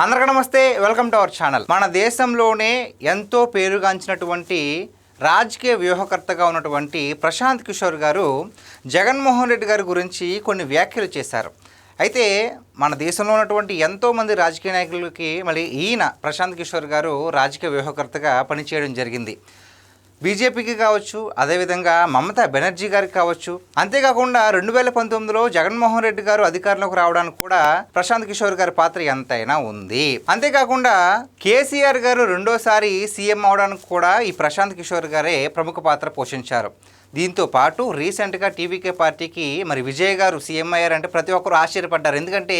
అందరికీ నమస్తే, welcome to our channel. మన దేశంలోనే ఎంతో పేరుగాంచినటువంటి రాజకీయ వ్యూహకర్తగా ఉన్నటువంటి ప్రశాంత్ కిషోర్ గారు జగన్మోహన్ రెడ్డి గారి గురించి కొన్ని వ్యాఖ్యలు చేశారు. అయితే మన దేశంలో ఉన్నటువంటి ఎంతోమంది రాజకీయ నాయకులకి మళ్ళీ ఈయన ప్రశాంత్ కిషోర్ గారు రాజకీయ వ్యూహకర్తగా పనిచేయడం జరిగింది. బీజేపీకి కావచ్చు, అదేవిధంగా మమతా బెనర్జీ గారికి కావచ్చు. అంతేకాకుండా 2019లో జగన్మోహన్ రెడ్డి గారు అధికారంలోకి రావడానికి కూడా ప్రశాంత్ కిషోర్ గారి పాత్ర ఎంతైనా ఉంది. అంతేకాకుండా కేసీఆర్ గారు రెండోసారి సీఎం అవడానికి కూడా ఈ ప్రశాంత్ కిషోర్ గారే ప్రముఖ పాత్ర పోషించారు. దీంతో పాటు రీసెంట్గా టీవీకే పార్టీకి మరి విజయ్ గారు సీఎం అయ్యారంటే ప్రతి ఒక్కరు ఆశ్చర్యపడ్డారు. ఎందుకంటే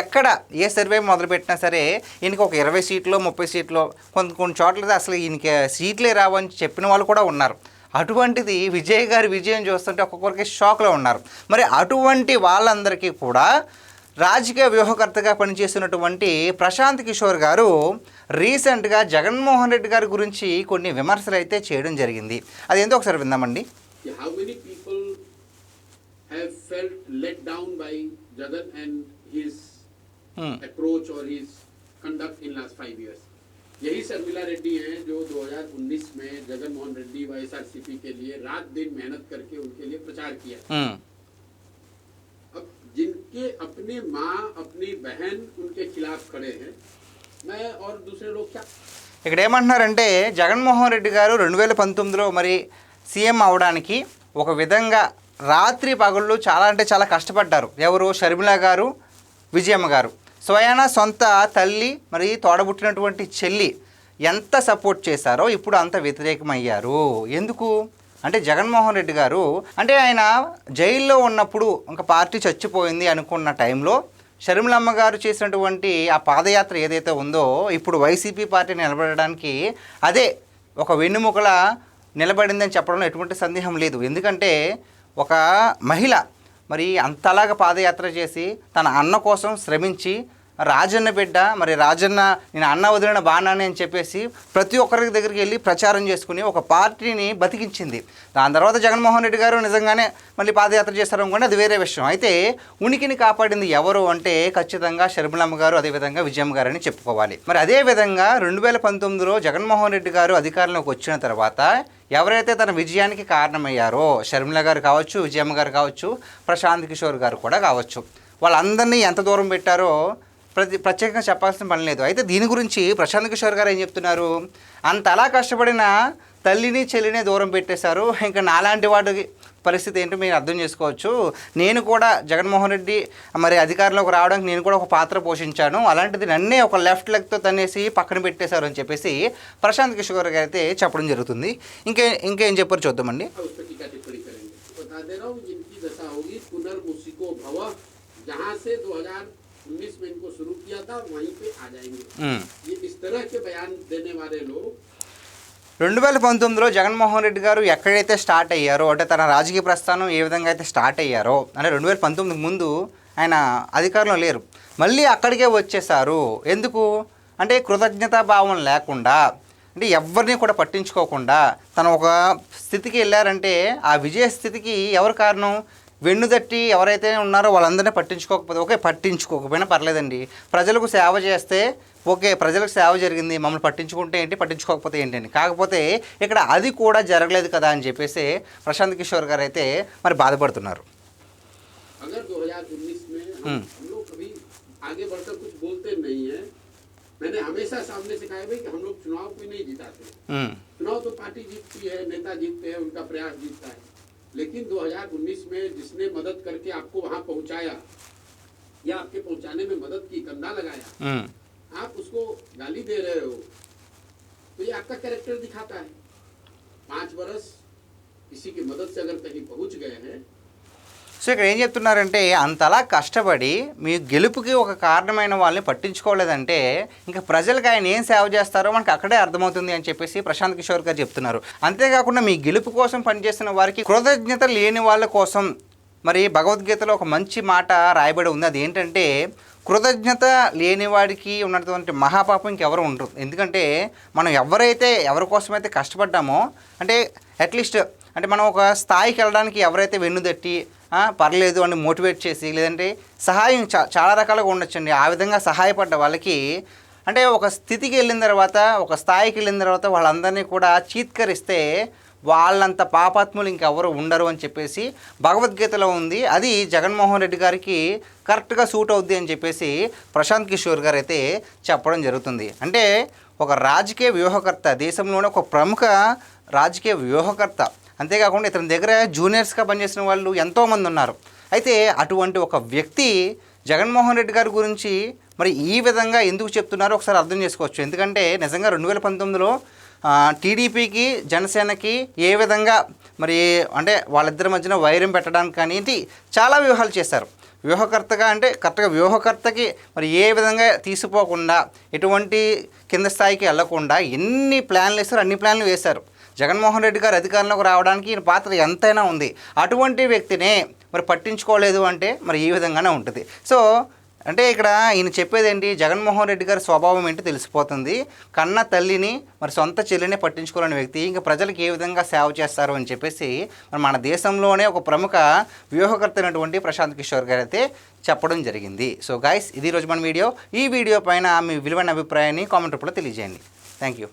ఎక్కడ ఏ సర్వే మొదలుపెట్టినా సరే ఈయనకి ఒక 20 సీట్లో 30 సీట్లో కొన్ని చోట్ల అసలు ఈయనకి సీట్లే రావని చెప్పిన వాళ్ళు కూడా ఉన్నారు. అటువంటిది విజయ్ గారి విజయం చూస్తుంటే ఒక్కొక్కరికి షాక్లో ఉన్నారు. మరి అటువంటి వాళ్ళందరికీ కూడా రాజకీయ వ్యూహకర్తగా పనిచేస్తున్నటువంటి ప్రశాంత్ కిషోర్ గారు రీసెంట్గా జగన్మోహన్ రెడ్డి గారి గురించి కొన్ని విమర్శలు అయితే చేయడం జరిగింది. అది ఏంటో ఒకసారి విందామండి. How many people have felt let down by Jagan and his approach or his conduct in last 5 years? यही शर्मिला रेड्डी हैं जो 2019 में जगन मोहन रेड्डी व एसआरसीपी के लिए रात दिन मेहनत करके उनके लिए प्रचार किया. अब जिनके अपने माँ अपनी बहन उनके खिलाफ खड़े हैं, मैं और दूसरे लोग क्या ఇక్కడ ఏమంటున్నారంటే జగన్మోహన్ రెడ్డి గారు 2019లో మరి సీఎం అవడానికి ఒక విధంగా రాత్రి పగళ్ళు చాలా అంటే చాలా కష్టపడ్డారు. ఎవరు? షర్మిల గారు, విజయమ్మ గారు. స్వయాన సొంత తల్లి మరి తోడబుట్టినటువంటి చెల్లి ఎంత సపోర్ట్ చేశారో ఇప్పుడు అంత వ్యతిరేకమయ్యారు. ఎందుకు అంటే జగన్మోహన్ రెడ్డి గారు అంటే ఆయన జైల్లో ఉన్నప్పుడు ఇంకా పార్టీ చచ్చిపోయింది అనుకున్న టైంలో షర్మిలమ్మ గారు చేసినటువంటి ఆ పాదయాత్ర ఏదైతే ఉందో ఇప్పుడు వైసీపీ పార్టీ నిలబడడానికి అదే ఒక వెన్నుముకల నిలబడిందని చెప్పడంలో ఎటువంటి సందేహం లేదు. ఎందుకంటే ఒక మహిళ మరి అంతలాగా పాదయాత్ర చేసి తన అన్న కోసం శ్రమించి రాజన్న బిడ్డ మరి రాజన్న నేను అన్న వదిలిన బాణాన్ని అని చెప్పేసి ప్రతి ఒక్కరి దగ్గరికి వెళ్ళి ప్రచారం చేసుకుని ఒక పార్టీని బతికించింది. దాని తర్వాత జగన్మోహన్ రెడ్డి గారు నిజంగానే మళ్ళీ పాదయాత్ర చేస్తారనుకోండి, అది వేరే విషయం. అయితే ఉనికిని కాపాడింది ఎవరు అంటే ఖచ్చితంగా షర్మిలమ్మ గారు, అదేవిధంగా విజయమ్మ గారు అని చెప్పుకోవాలి. మరి అదేవిధంగా 2019లో జగన్మోహన్ రెడ్డి గారు అధికారంలోకి వచ్చిన తర్వాత ఎవరైతే తన విజయానికి కారణమయ్యారో షర్మిల గారు కావచ్చు, విజయమ్మ గారు కావచ్చు, ప్రశాంత్ కిషోర్ గారు కూడా కావచ్చు, వాళ్ళందరినీ ఎంత దూరం పెట్టారో ప్రత్యేకంగా చెప్పాల్సిన పని లేదు. అయితే దీని గురించి ప్రశాంత్ కిషోర్ గారు ఏం చెప్తున్నారు? అంతలా కష్టపడిన తల్లిని చెల్లిని దూరం పెట్టేశారు. ఇంకా నాలాంటి వాటి పరిస్థితి ఏంటో మీరు అర్థం చేసుకోవచ్చు. నేను కూడా జగన్మోహన్ రెడ్డి మరి అధికారంలోకి రావడానికి నేను కూడా ఒక పాత్ర పోషించాను, అలాంటిది నన్నే ఒక లెఫ్ట్ లెగ్తో తన్నేసి పక్కన పెట్టేశారు అని చెప్పేసి ప్రశాంత్ కిషోర్ గారు అయితే చెప్పడం జరుగుతుంది. ఇంకేం చెప్పారు చూద్దామండి. जहाँ से 2019 में इनको शुरू किया था वहीं पे आ जाएंगे. ये इस तरह के बयान देने वाले लोग 2019లో జగన్మోహన్ రెడ్డి గారు ఎక్కడైతే స్టార్ట్ అయ్యారో అంటే తన రాజకీయ ప్రస్థానం ఏ విధంగా అయితే స్టార్ట్ అయ్యారో అంటే 2019 ముందు ఆయన అధికారంలో లేరు, మళ్ళీ అక్కడికే వచ్చేసారు. ఎందుకు అంటే కృతజ్ఞతా భావం లేకుండా అంటే ఎవరిని కూడా పట్టించుకోకుండా తను ఒక స్థితికి వెళ్ళారంటే ఆ విజయ స్థితికి ఎవరు కారణం? వెన్నుదట్టి ఎవరైతే ఉన్నారో వాళ్ళందరినీ పట్టించుకోకపోతే ఓకే, పట్టించుకోకపోయినా పర్లేదండి, ప్రజలకు సేవ చేస్తే ఓకే, ప్రజలకు సేవ జరిగింది, మమ్మల్ని పట్టించుకుంటే ఏంటి, పట్టించుకోకపోతే ఏంటండి. కాకపోతే ఇక్కడ అది కూడా జరగలేదు కదా అని చెప్పేసి ప్రశాంత్ కిషోర్ గారు అయితే మరి బాధపడుతున్నారు. मैंने हमेशा सामने से कहा है भाई कि हम लोग चुनाव कोई नहीं जिताते. चुनाव तो पार्टी जीतती है, नेता जीतते हैं, उनका प्रयास जीतता है. लेकिन 2019 में जिसने मदद करके आपको वहां पहुंचाया या आपके पहुंचाने में मदद की, कंधा लगाया, आप उसको गाली दे रहे हो, तो ये आपका कैरेक्टर दिखाता है. 5 बरस किसी की मदद से अगर कहीं पहुंच गए हैं. సో ఇక్కడ ఏం చెప్తున్నారంటే అంతలా కష్టపడి మీ గెలుపుకి ఒక కారణమైన వాళ్ళని పట్టించుకోలేదంటే ఇంకా ప్రజలకు ఆయన ఏం సేవ చేస్తారో మనకు అక్కడే అర్థమవుతుంది అని చెప్పేసి ప్రశాంత్ కిషోర్ గారు చెప్తున్నారు. అంతేకాకుండా మీ గెలుపు కోసం పనిచేస్తున్న వారికి కృతజ్ఞత లేని వాళ్ళ కోసం మరి భగవద్గీతలో ఒక మంచి మాట రాయబడి ఉంది. అది ఏంటంటే కృతజ్ఞత లేనివాడికి ఉన్నటువంటి మహాపాపం ఇంకెవరు ఉండరు. ఎందుకంటే మనం ఎవరి కోసమైతే కష్టపడ్డామో అంటే అట్లీస్ట్ అంటే మనం ఒక స్థాయికి వెళ్ళడానికి ఎవరైతే వెన్నుదట్టి పర్లేదు అని మోటివేట్ చేసి, లేదంటే సహాయం చాలా రకాలుగా ఉండొచ్చండి. ఆ విధంగా సహాయపడ్డ వాళ్ళకి అంటే ఒక స్థితికి వెళ్ళిన తర్వాత, ఒక స్థాయికి వెళ్ళిన తర్వాత వాళ్ళందరినీ కూడా చీత్కరిస్తే వాళ్ళంత పాపాత్ములు ఇంకెవరు ఉండరు అని చెప్పేసి భగవద్గీతలో ఉంది. అది జగన్మోహన్ రెడ్డి గారికి కరెక్ట్గా సూట్ అవుద్ది అని చెప్పేసి ప్రశాంత్ కిషోర్ గారు అయితే చెప్పడం జరుగుతుంది. అంటే ఒక రాజకీయ వ్యూహకర్త, దేశంలోనే ఒక ప్రముఖ రాజకీయ వ్యూహకర్త, అంతేకాకుండా ఇతని దగ్గర జూనియర్స్గా పనిచేసిన వాళ్ళు ఎంతోమంది ఉన్నారు. అయితే అటువంటి ఒక వ్యక్తి జగన్మోహన్ రెడ్డి గారి గురించి మరి ఈ విధంగా ఎందుకు చెప్తున్నారో ఒకసారి అర్థం చేసుకోవచ్చు. ఎందుకంటే నిజంగా 2019లో టీడీపీకి జనసేనకి ఏ విధంగా మరి అంటే వాళ్ళిద్దరి మధ్యన వైరం పెట్టడానికి కానీ ఇది చాలా వ్యూహాలు చేశారు. వ్యూహకర్తగా అంటే కరెక్ట్గా వ్యూహకర్తకి మరి ఏ విధంగా తీసిపోకుండా, ఎటువంటి కింద స్థాయికి వెళ్లకుండా ఎన్ని ప్లాన్లు వేశారు, అన్ని ప్లాన్లు వేశారు. జగన్మోహన్ రెడ్డి గారు అధికారంలోకి రావడానికి ఈయన పాత్ర ఎంతైనా ఉంది. అటువంటి వ్యక్తినే మరి పట్టించుకోలేదు అంటే మరి ఈ విధంగానే ఉంటుంది. సో అంటే ఇక్కడ ఈయన చెప్పేది ఏంటి, జగన్మోహన్ రెడ్డి గారి స్వభావం ఏంటో తెలిసిపోతుంది. కన్న తల్లిని మరి సొంత చెల్లిని పట్టించుకోలేని వ్యక్తి ఇంకా ప్రజలకు ఏ విధంగా సేవ చేస్తారు అని చెప్పేసి మరి మన దేశంలోనే ఒక ప్రముఖ వ్యూహకర్త అయినటువంటి ప్రశాంత్ కిషోర్ గారు అయితే చెప్పడం జరిగింది. సో గైస్, ఇది రోజు మన వీడియో. ఈ వీడియో పైన మీ విలువైన అభిప్రాయాన్ని కామెంట్ రూపంలో తెలియజేయండి. Thank you.